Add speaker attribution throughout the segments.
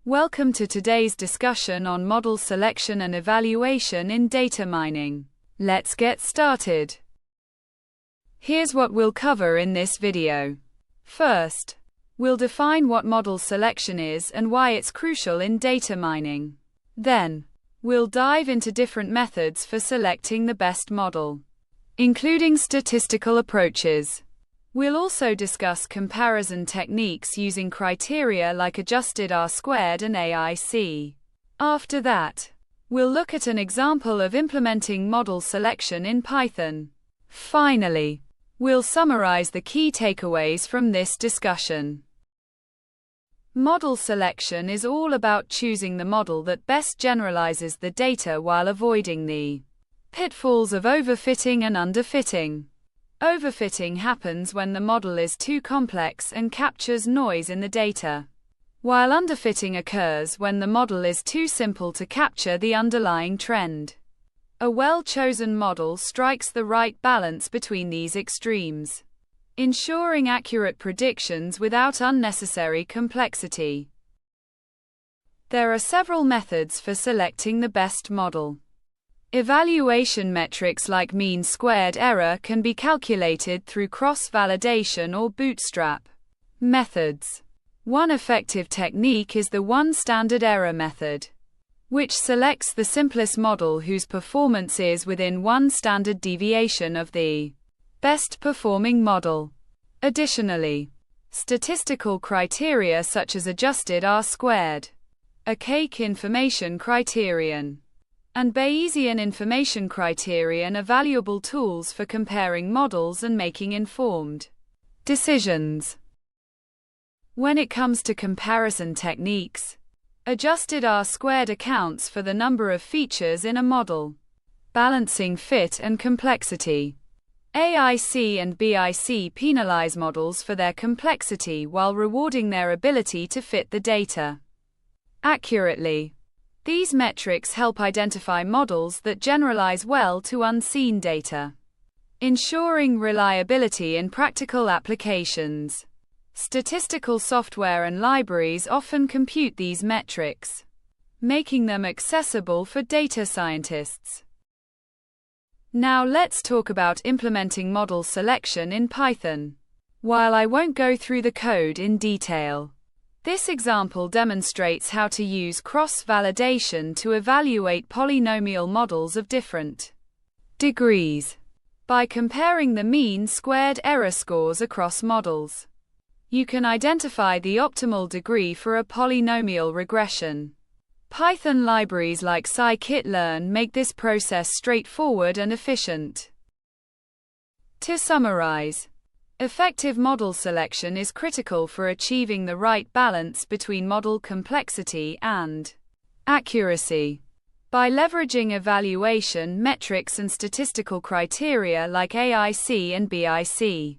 Speaker 1: Welcome to today's discussion on model selection and evaluation in data mining. Let's get started. Here's what we'll cover in this video. First, we'll define what model selection is and why it's crucial in data mining. Then, we'll dive into different methods for selecting the best model, including statistical approaches. We'll also discuss comparison techniques using criteria like adjusted R-squared and AIC. After that, we'll look at an example of implementing model selection in Python. Finally, we'll summarize the key takeaways from this discussion. Model selection is all about choosing the model that best generalizes the data while avoiding the pitfalls of overfitting and underfitting. Overfitting happens when the model is too complex and captures noise in the data, while underfitting occurs when the model is too simple to capture the underlying trend. A well-chosen model strikes the right balance between these extremes, ensuring accurate predictions without unnecessary complexity. There are several methods for selecting the best model. Evaluation metrics like mean-squared error can be calculated through cross-validation or bootstrap methods. One effective technique is the one-standard error method, which selects the simplest model whose performance is within one standard deviation of the best-performing model. Additionally, statistical criteria such as adjusted R-squared, a cake information criterion, and Bayesian information criterion are valuable tools for comparing models and making informed decisions. When it comes to comparison techniques, adjusted R-squared accounts for the number of features in a model, balancing fit and complexity. AIC and BIC penalize models for their complexity while rewarding their ability to fit the data accurately. These metrics help identify models that generalize well to unseen data, ensuring reliability in practical applications. Statistical software and libraries often compute these metrics, making them accessible for data scientists. Now let's talk about implementing model selection in Python. While I won't go through the code in detail, this example demonstrates how to use cross-validation to evaluate polynomial models of different degrees. By comparing the mean-squared error scores across models, you can identify the optimal degree for a polynomial regression. Python libraries like sklearn make this process straightforward and efficient. To summarize, effective model selection is critical for achieving the right balance between model complexity and accuracy. By leveraging evaluation metrics and statistical criteria like AIC and BIC,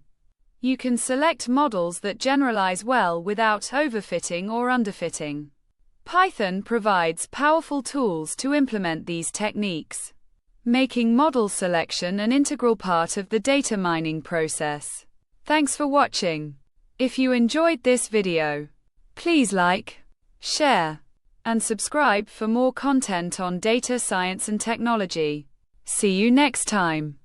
Speaker 1: you can select models that generalize well without overfitting or underfitting. Python provides powerful tools to implement these techniques, making model selection an integral part of the data mining process. Thanks for watching. If you enjoyed this video, please like, share, and subscribe for more content on data science and technology. See you next time.